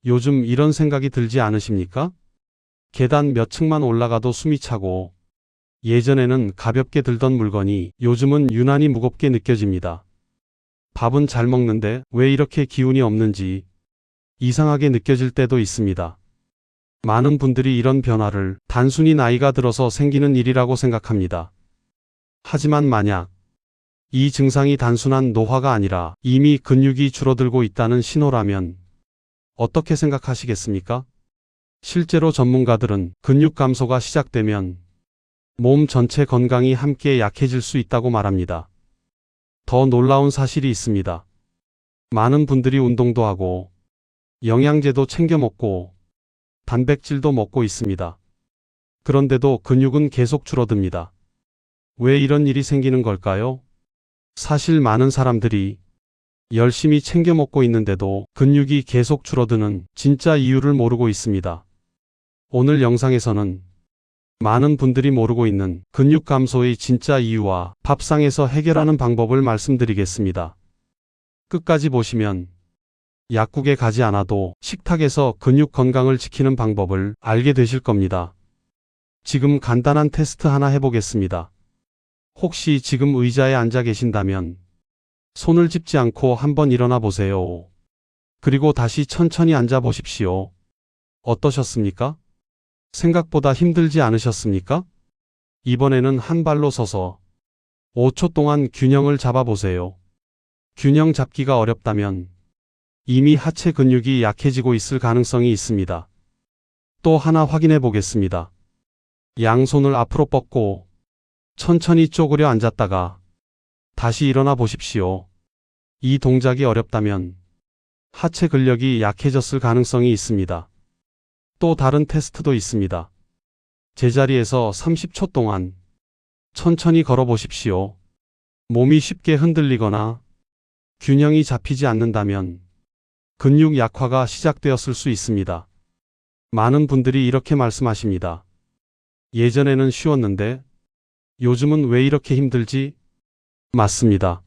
요즘 이런 생각이 들지 않으십니까? 계단 몇 층만 올라가도 숨이 차고 예전에는 가볍게 들던 물건이 요즘은 유난히 무겁게 느껴집니다. 밥은 잘 먹는데 왜 이렇게 기운이 없는지 이상하게 느껴질 때도 있습니다. 많은 분들이 이런 변화를 단순히 나이가 들어서 생기는 일이라고 생각합니다. 하지만 만약 이 증상이 단순한 노화가 아니라 이미 근육이 줄어들고 있다는 신호라면 어떻게 생각하시겠습니까? 실제로 전문가들은 근육 감소가 시작되면 몸 전체 건강이 함께 약해질 수 있다고 말합니다. 더 놀라운 사실이 있습니다. 많은 분들이 운동도 하고 영양제도 챙겨 먹고 단백질도 먹고 있습니다. 그런데도 근육은 계속 줄어듭니다. 왜 이런 일이 생기는 걸까요? 사실 많은 사람들이 열심히 챙겨 먹고 있는데도 근육이 계속 줄어드는 진짜 이유를 모르고 있습니다. 오늘 영상에서는 많은 분들이 모르고 있는 근육 감소의 진짜 이유와 밥상에서 해결하는 방법을 말씀드리겠습니다. 끝까지 보시면 약국에 가지 않아도 식탁에서 근육 건강을 지키는 방법을 알게 되실 겁니다. 지금 간단한 테스트 하나 해보겠습니다. 혹시 지금 의자에 앉아 계신다면 손을 짚지 않고 한번 일어나 보세요. 그리고 다시 천천히 앉아 보십시오. 어떠셨습니까? 생각보다 힘들지 않으셨습니까? 이번에는 한 발로 서서 5초 동안 균형을 잡아 보세요. 균형 잡기가 어렵다면 이미 하체 근육이 약해지고 있을 가능성이 있습니다. 또 하나 확인해 보겠습니다. 양손을 앞으로 뻗고 천천히 쪼그려 앉았다가 다시 일어나 보십시오. 이 동작이 어렵다면 하체 근력이 약해졌을 가능성이 있습니다. 또 다른 테스트도 있습니다. 제자리에서 30초 동안 천천히 걸어 보십시오. 몸이 쉽게 흔들리거나 균형이 잡히지 않는다면 근육 약화가 시작되었을 수 있습니다. 많은 분들이 이렇게 말씀하십니다. 예전에는 쉬웠는데 요즘은 왜 이렇게 힘들지? 맞습니다.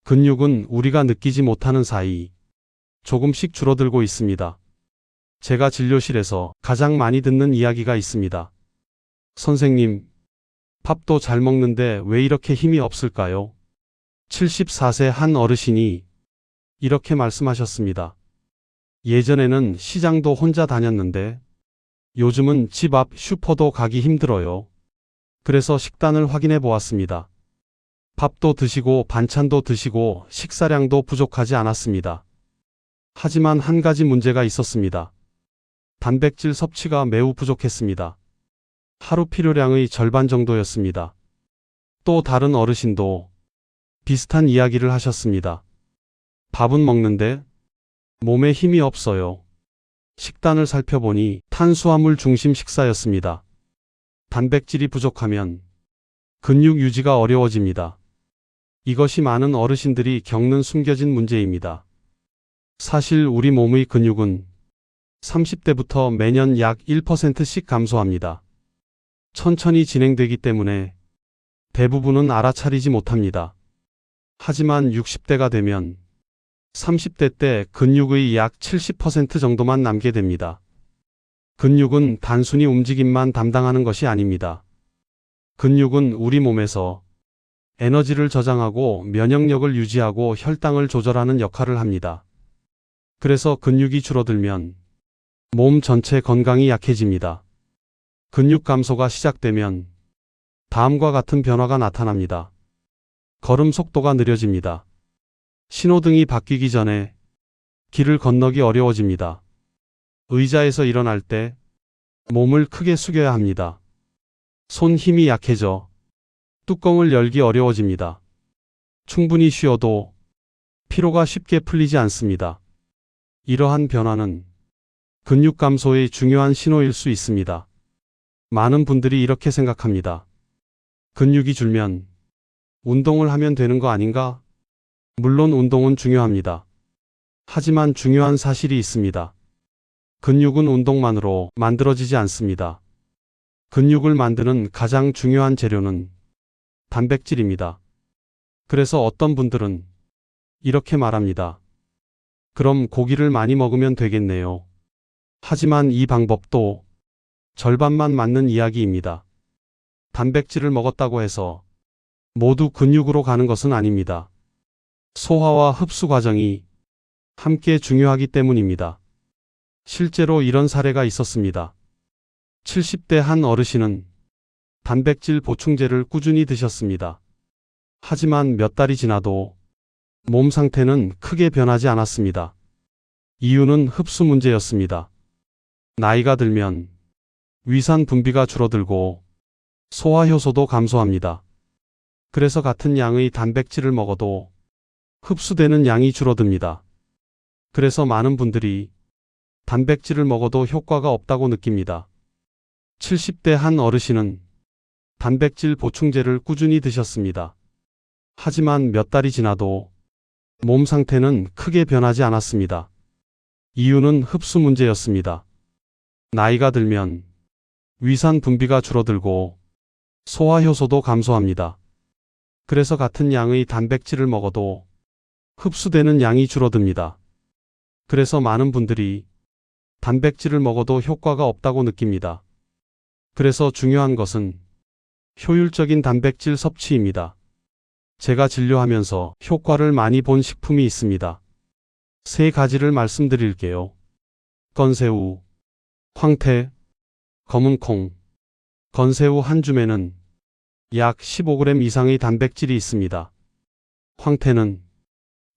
근육은 우리가 느끼지 못하는 사이 조금씩 줄어들고 있습니다. 제가 진료실에서 가장 많이 듣는 이야기가 있습니다. 선생님, 밥도 잘 먹는데 왜 이렇게 힘이 없을까요? 74세 한 어르신이 이렇게 말씀하셨습니다. 예전에는 시장도 혼자 다녔는데 요즘은 집 앞 슈퍼도 가기 힘들어요. 그래서 식단을 확인해 보았습니다. 밥도 드시고 반찬도 드시고 식사량도 부족하지 않았습니다. 하지만 한 가지 문제가 있었습니다. 단백질 섭취가 매우 부족했습니다. 하루 필요량의 절반 정도였습니다. 또 다른 어르신도 비슷한 이야기를 하셨습니다. 밥은 먹는데 몸에 힘이 없어요. 식단을 살펴보니 탄수화물 중심 식사였습니다. 단백질이 부족하면 근육 유지가 어려워집니다. 이것이 많은 어르신들이 겪는 숨겨진 문제입니다. 사실 우리 몸의 근육은 30대부터 매년 약 1%씩 감소합니다. 천천히 진행되기 때문에 대부분은 알아차리지 못합니다. 하지만 60대가 되면 30대 때 근육의 약 70% 정도만 남게 됩니다. 근육은 단순히 움직임만 담당하는 것이 아닙니다. 근육은 우리 몸에서 에너지를 저장하고 면역력을 유지하고 혈당을 조절하는 역할을 합니다. 그래서 근육이 줄어들면 몸 전체 건강이 약해집니다. 근육 감소가 시작되면 다음과 같은 변화가 나타납니다. 걸음 속도가 느려집니다. 신호등이 바뀌기 전에 길을 건너기 어려워집니다. 의자에서 일어날 때 몸을 크게 숙여야 합니다. 손 힘이 약해져 뚜껑을 열기 어려워집니다. 충분히 쉬어도 피로가 쉽게 풀리지 않습니다. 이러한 변화는 근육 감소의 중요한 신호일 수 있습니다. 많은 분들이 이렇게 생각합니다. 근육이 줄면 운동을 하면 되는 거 아닌가? 물론 운동은 중요합니다. 하지만 중요한 사실이 있습니다. 근육은 운동만으로 만들어지지 않습니다. 근육을 만드는 가장 중요한 재료는 단백질입니다. 그래서 어떤 분들은 이렇게 말합니다. 그럼 고기를 많이 먹으면 되겠네요. 하지만 이 방법도 절반만 맞는 이야기입니다. 단백질을 먹었다고 해서 모두 근육으로 가는 것은 아닙니다. 소화와 흡수 과정이 함께 중요하기 때문입니다. 실제로 이런 사례가 있었습니다. 70대 한 어르신은 단백질 보충제를 꾸준히 드셨습니다. 하지만 몇 달이 지나도 몸 상태는 크게 변하지 않았습니다. 이유는 흡수 문제였습니다. 나이가 들면 위산 분비가 줄어들고 소화 효소도 감소합니다. 그래서 같은 양의 단백질을 먹어도 흡수되는 양이 줄어듭니다. 그래서 많은 분들이 단백질을 먹어도 효과가 없다고 느낍니다. 70대 한 어르신은 단백질 보충제를 꾸준히 드셨습니다. 하지만 몇 달이 지나도 몸 상태는 크게 변하지 않았습니다. 이유는 흡수 문제였습니다. 나이가 들면 위산 분비가 줄어들고 소화 효소도 감소합니다. 그래서 같은 양의 단백질을 먹어도 흡수되는 양이 줄어듭니다. 그래서 많은 분들이 단백질을 먹어도 효과가 없다고 느낍니다. 그래서 중요한 것은 효율적인 단백질 섭취입니다. 제가 진료하면서 효과를 많이 본 식품이 있습니다. 3가지를 말씀드릴게요. 건새우, 황태, 검은콩. 건새우 한 줌에는 약 15g 이상의 단백질이 있습니다. 황태는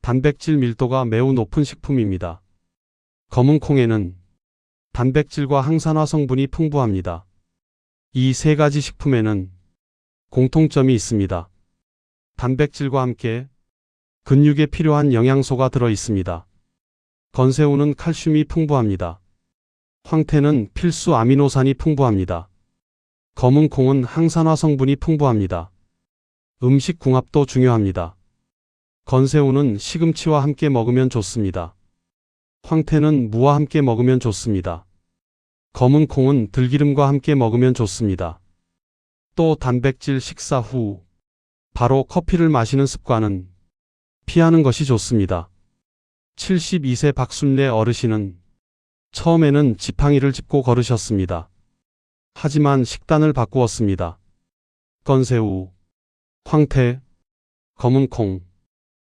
단백질 밀도가 매우 높은 식품입니다. 검은콩에는 단백질과 항산화 성분이 풍부합니다. 이 3가지 식품에는 공통점이 있습니다. 단백질과 함께 근육에 필요한 영양소가 들어 있습니다. 건새우는 칼슘이 풍부합니다. 황태는 필수 아미노산이 풍부합니다. 검은콩은 항산화 성분이 풍부합니다. 음식 궁합도 중요합니다. 건새우는 시금치와 함께 먹으면 좋습니다. 황태는 무와 함께 먹으면 좋습니다. 검은콩은 들기름과 함께 먹으면 좋습니다. 또 단백질 식사 후 바로 커피를 마시는 습관은 피하는 것이 좋습니다. 72세 박순례 어르신은 처음에는 지팡이를 짚고 걸으셨습니다. 하지만 식단을 바꾸었습니다. 건새우, 황태, 검은콩,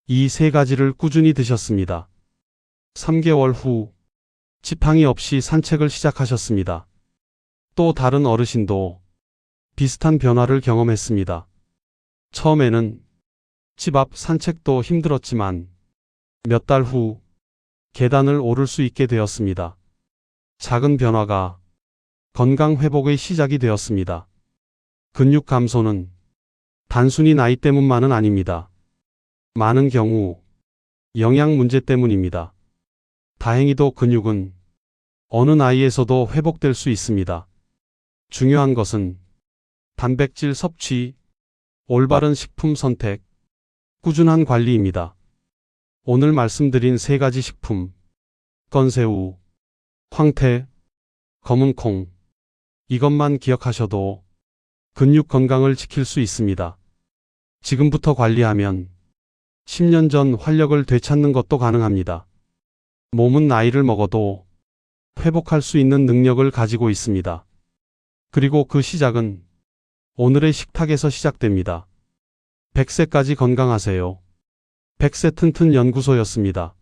이 3가지를 꾸준히 드셨습니다. 3개월 후 지팡이 없이 산책을 시작하셨습니다. 또 다른 어르신도 비슷한 변화를 경험했습니다. 처음에는 집 앞 산책도 힘들었지만 몇 달 후 계단을 오를 수 있게 되었습니다. 작은 변화가 건강 회복의 시작이 되었습니다. 근육 감소는 단순히 나이 때문만은 아닙니다. 많은 경우 영양 문제 때문입니다. 다행히도 근육은 어느 나이에서도 회복될 수 있습니다. 중요한 것은 단백질 섭취, 올바른 식품 선택, 꾸준한 관리입니다. 오늘 말씀드린 3가지 식품, 건새우, 황태, 검은콩, 이것만 기억하셔도 근육 건강을 지킬 수 있습니다. 지금부터 관리하면 10년 전 활력을 되찾는 것도 가능합니다. 몸은 나이를 먹어도 회복할 수 있는 능력을 가지고 있습니다. 그리고 그 시작은 오늘의 식탁에서 시작됩니다. 100세까지 건강하세요. 100세 튼튼 연구소였습니다.